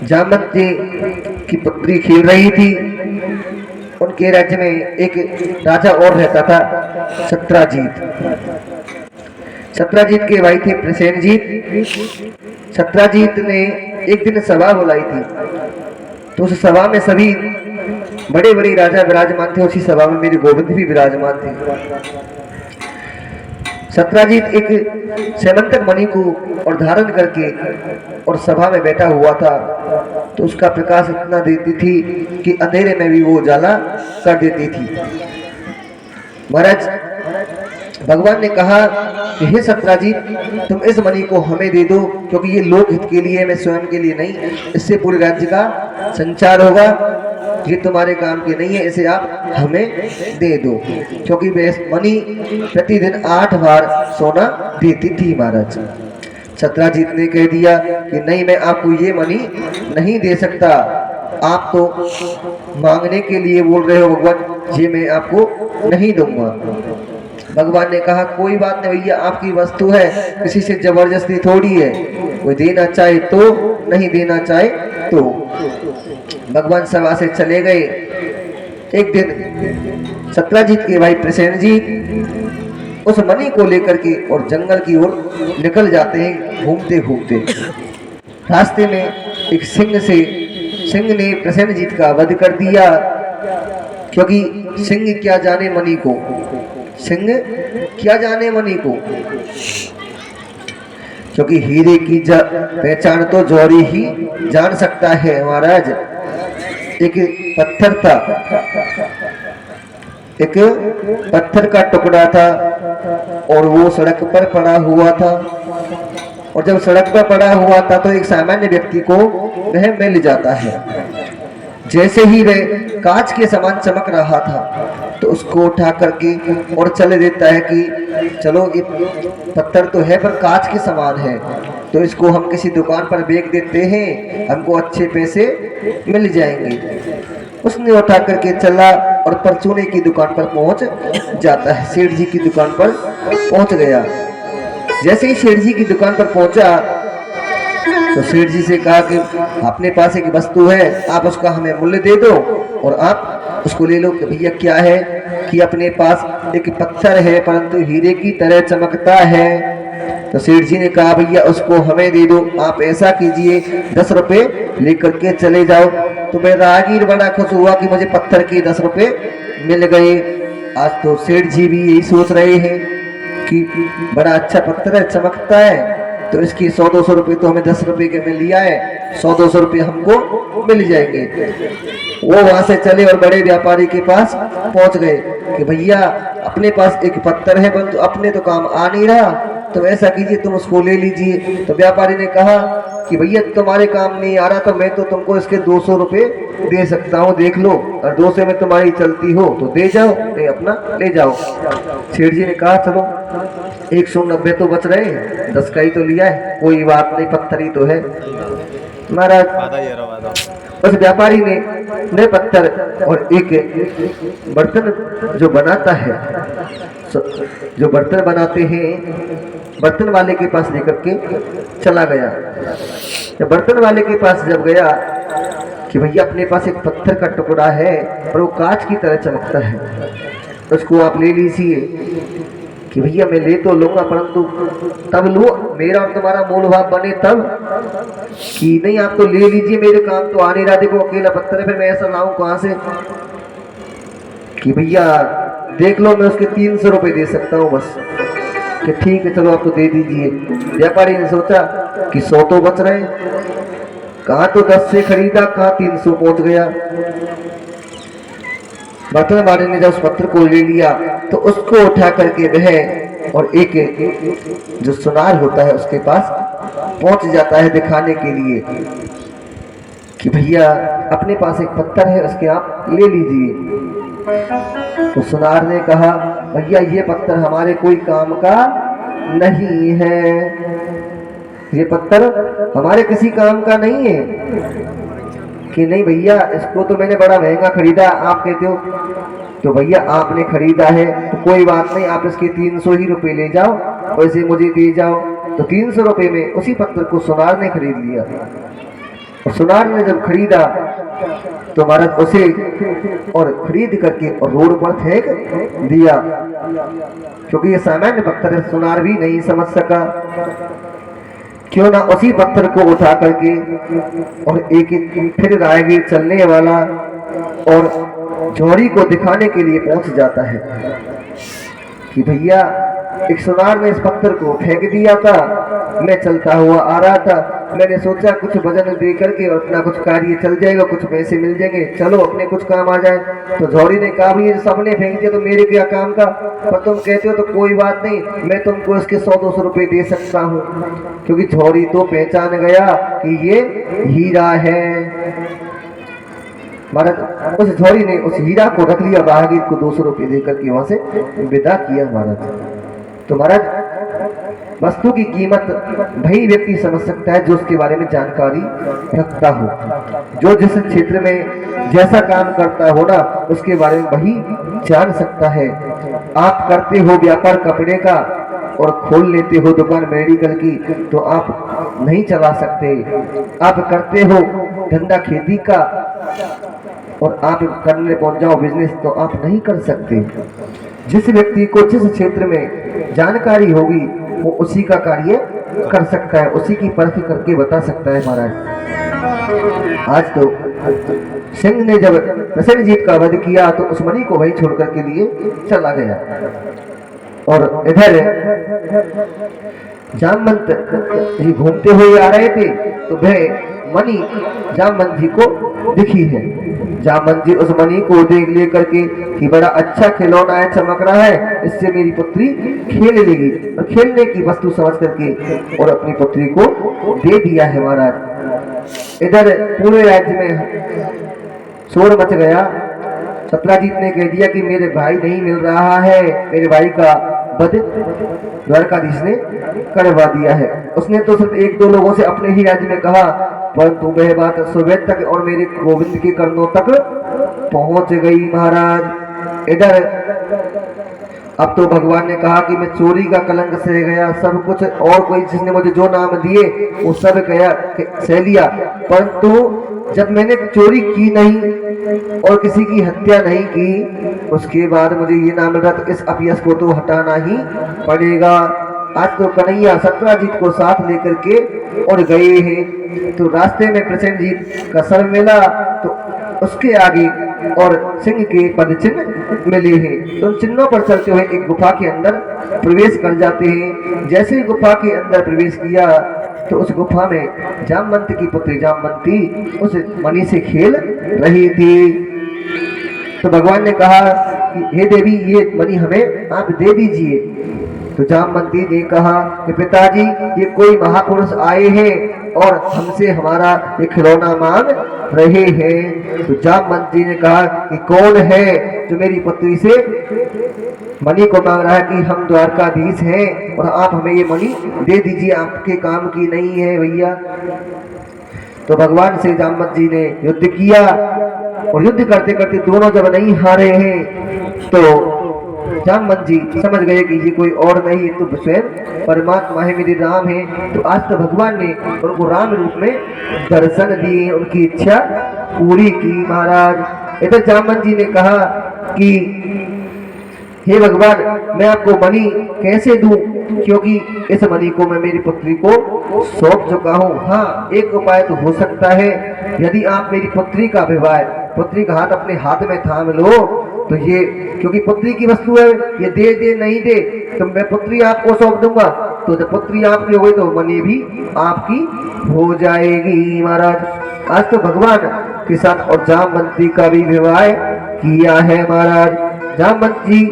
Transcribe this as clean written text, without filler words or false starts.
जामवंती की पुत्री खेल रही थी। उनके राज्य में एक राजा और रहता था, सत्राजीत। सत्राजीत के भाई थे प्रसेनजीत। सत्राजीत ने एक दिन सभा बुलाई थी, तो उस सभा में सभी बड़े बड़े राजा विराजमान थे। उसी सभा में मेरे गोविंद भी विराजमान थे। सत्राजीत एक सेमंतक मणि को और धारण करके और सभा में बैठा हुआ था, तो उसका प्रकाश इतना देती थी कि अंधेरे में भी वो उजाला कर देती थी। महाराज भगवान ने कहा कि हे सत्राजीत, तुम इस मणि को हमें दे दो, क्योंकि ये लोक हित के लिए, मैं स्वयं के लिए नहीं। इससे पूरे राज्य का संचार होगा। ये तुम्हारे काम की नहीं है, इसे आप हमें दे दो। क्योंकि मणि प्रतिदिन 8 बार सोना देती थी। महाराज सत्राजीत ने कह दिया कि नहीं, मैं आपको ये मणि नहीं दे सकता। आप तो मांगने के लिए बोल रहे हो भगवान, ये मैं आपको नहीं दूंगा। भगवान ने कहा कोई बात नहीं भैया, आपकी वस्तु है, किसी से जबरदस्ती थोड़ी है। कोई देना चाहे तो, नहीं देना चाहे तो। भगवान सभा से चले गए। एक दिन सत्राजीत के भाई प्रसेनजीत उस मणि को लेकर के और जंगल की ओर निकल जाते हैं, घूमते घूमते। रास्ते में एक सिंह ने प्रसेनजीत का वध कर दिया, क्योंकि सिंह क्या जाने मणि को, सिंह क्या जाने मणि को। क्योंकि हीरे की पहचान तो जौहरी ही जान सकता है। महाराज एक पत्थर था, एक पत्थर का टुकड़ा था और वो सड़क पर पड़ा हुआ था। और जब सड़क पर पड़ा हुआ था तो एक सामान्य व्यक्ति को वह मिल जाता है। जैसे ही वह कांच के समान चमक रहा था तो उसको उठा करके और चले देता है कि चलो ये पत्थर तो है पर कांच के समान है, तो इसको हम किसी दुकान पर बेच देते हैं, हमको अच्छे पैसे मिल जाएंगे। उसने उठा करके चला और परचूने की दुकान पर पहुंच जाता है। सेठ जी की दुकान पर पहुंच गया। जैसे ही सेठ जी की दुकान पर पहुंचा तो सेठ जी से कहा कि अपने पास एक वस्तु है, आप उसका हमें मूल्य दे दो और आप उसको ले लो। कि भैया क्या है? कि अपने पास एक पत्थर है परंतु हीरे की तरह चमकता है। तो सेठ जी ने कहा भैया उसको हमें दे दो। आप ऐसा कीजिए 10 रुपए लेकर के चले जाओ। तो मैं राहगीर बड़ा खुश हुआ कि मुझे पत्थर के 10 रुपए मिल गए। आज तो सेठ जी भी यही सोच रहे हैं कि बड़ा अच्छा पत्थर है, चमकता है, तो इसकी 100-200 रुपए तो हमें 10 रुपए के में लिया है, 100-200 रुपए हमको मिल जाएंगे। वो वहां से चले और बड़े व्यापारी के पास पहुंच गए कि भैया अपने पास एक पत्थर है परंतु अपने तो काम आ नहीं रहा, तो ऐसा कीजिए तुम उसको ले लीजिए। तो व्यापारी ने कहा कि भैया तुम्हारे काम नहीं आ रहा तो मैं तो तुमको इसके 200 रुपए दे सकता हूँ, देख लो, और 200 में तुम्हारी चलती हो तो दे जाओ, नहीं अपना ले जाओ। सेठ जी ने कहा चलो 190 तो बच रहे, 10 का ही तो लिया है, कोई बात नहीं, पत्थर ही तो है। महाराज उस व्यापारी ने पत्थर और एक बर्तन जो बनाता है, जो बर्तन बनाते हैं, बर्तन वाले के पास लेकर के चला गया। जब बर्तन वाले के पास जब गया कि भैया अपने पास एक पत्थर का टुकड़ा है और वो कांच की तरह चमकता है, उसको आप ले लीजिए। कि भैया मैं ले तो लूंगा परंतु तब लो, मेरा और तुम्हारा मूल भाव बने तब। कि नहीं आप तो ले लीजिए, मेरे काम तो आने रहा, देखो अकेला पत्थर है, फिर मैं ऐसा लाऊं कहां से। कि भैया देख लो मैं उसके 300 रुपए दे सकता हूँ बस। कि ठीक है चलो आप तो दे दीजिए। व्यापारी ने सोचा कि 100 तो बच रहे, कहा तो 10 से खरीदा, कहा 300 पहुंच गया। बर्तन वाले ने जब उस पत्थर को ले लिया तो उसको उठा करके वह और एक जो सुनार होता है उसके पास पहुंच जाता है दिखाने के लिए कि भैया अपने पास एक पत्थर है, उसके आप ले लीजिए। तो सुनार ने कहा भैया ये पत्थर हमारे कोई काम का नहीं है, ये पत्थर हमारे किसी काम का नहीं है। कि नहीं भैया इसको तो मैंने बड़ा महंगा खरीदा, आप कहते हो तो भैया आपने खरीदा है तो कोई बात नहीं, आप इसके 300 ही रुपए ले जाओ और इसे मुझे दे जाओ। तो 300 रुपए में उसी पत्थर को सुनार ने खरीद लिया और सुनार ने जब खरीदा तो महाराज उसे और खरीद करके और रोड पर फेंक दिया, क्योंकि ये सामान्य पत्थर सुनार भी नहीं समझ सका। क्यों ना उसी पत्थर को उठा करके और एक फिर राहगीर चलने वाला और झोड़ी को दिखाने के लिए पहुंच जाता है कि भैया एक सुनार ने इस पत्थर को फेंक दिया था, मैं चलता हुआ आ रहा था, मैंने सोचा कुछ वजन दे करके अपना कुछ कार्य चल जाएगा, कुछ पैसे मिल जाएंगे, चलो अपने कुछ काम आ जाए। तो झोड़ी ने कहा भी सबने फेंक दिया तो मेरे क्या काम का, पर तुम कहते हो तो कोई बात नहीं, मैं तुमको इसके 100-200 रुपए दे सकता हूँ। क्योंकि झोड़ी तो पहचान गया कि ये हीरा है। महाराज उस झोड़ी ने उस हीरा को रख लिया, राहगीर को 200 रुपये देकर के वहां से विदा किया महाराज। तो महाराज वस्तु की कीमत वही व्यक्ति समझ सकता है जो उसके बारे में जानकारी रखता हो, जो जिस क्षेत्र में जैसा काम करता हो ना उसके बारे में वही जान सकता है। आप करते हो व्यापार कपड़े का और खोल लेते हो दुकान मेडिकल की तो आप नहीं चला सकते। आप करते हो धंधा खेती का और आप करने पहुंच जाओ बिजनेस तो आप नहीं कर सकते। जिस व्यक्ति को जिस क्षेत्र में जानकारी होगी वो उसी का कार्य कर सकता है, उसी की परख करके बता सकता है महाराज। आज तो सिंह ने जब प्रसेनजीत का वध किया तो उस मणि को वही छोड़कर के लिए चला गया। और इधर जामवंत जी घूमते हुए आ रहे थे तो वह मणि जामवंत जी को दिखी है। जामवंत जी उस मणि को देख लेकर के कि बड़ा अच्छा खिलौना है, चमक रहा है, इससे मेरी पुत्री खेल लेगी, और खेलने की वस्तु समझ करके और अपनी पुत्री को दे दिया है महाराज। इधर पूरे राज्य में शोर मच गया। सत्राजीत ने कह दिया कि मेरे भाई नहीं मिल रहा है, मेरे भाई का वध द्वारकाधीश ने करवा दिया है। उसने तो सिर्फ 1-2 लोगों से अपने ही राज्य में कहा, परंतु वह बात सुबेद तक और मेरे गोविंद के कर्णों तक पहुंच गई महाराज। इधर अब तो भगवान ने कहा कि मैं चोरी का कलंक सह गया, सब कुछ और कोई जिसने मुझे जो नाम दिए वो सब गया सह लिया, परंतु जब मैंने चोरी की नहीं और किसी की हत्या नहीं की उसके बाद मुझे ये नाम मिल रहा, तो इस अपयश को तो हटाना ही पड़ेगा। आज तो कन्हैया सत्राजीत को साथ लेकर के और गए हैं, तो रास्ते में प्रसेनजीत का सर मिला तो उसके आगे और सिंह के पद चिन्ह मिले हैं। तो उन चिन्हों पर चलते हुए एक गुफा के अंदर प्रवेश कर जाते हैं। जैसे ही गुफा के अंदर प्रवेश किया तो उस गुफा में जामवंत की पुत्री जामवंती उस मणि से खेल रही थी। तो भगवान ने कहा कि हे देवी ये मणि हमें आप दे दीजिए। तो जामवंती ने कहा कि पिताजी ये कोई महापुरुष आए हैं और हमसे हमारा ये खिलौना मांग रहे हैं। तो जामवंती ने कहा कि कौन है जो मेरी पुत्री से मणि को मांग रहा है कि हम द्वारकाधीश हैं और आप हमें ये मणि दे दीजिए, आपके काम की नहीं है भैया। तो भगवान से जामवंत जी ने युद्ध किया और युद्ध करते करते दोनों जब नहीं हारे हैं तो जामवंत जी समझ गए कि ये कोई और नहीं तो स्वयं परमात्मा है, मेरे राम है। तो आज तो भगवान ने उनको राम रूप में दर्शन दिए, उनकी इच्छा पूरी की महाराज। इधर जामवंत जी ने कहा कि हे भगवान मैं आपको मणि कैसे दूं, क्योंकि इस मणि को मैं मेरी पुत्री को सौंप चुका हूँ। हाँ एक उपाय तो हो सकता है, यदि आप मेरी पुत्री का विवाह पुत्री का हाथ अपने हाथ में थाम लो तो ये क्योंकि पुत्री की वस्तु है, ये दे दे नहीं दे तो मैं पुत्री आपको सौंप दूंगा। तो जब पुत्री आपकी हो गई तो मणि भी आपकी हो जाएगी महाराज। आज तो भगवान के साथ और जामवंती का भी विवाह किया है महाराज। जामवंत जी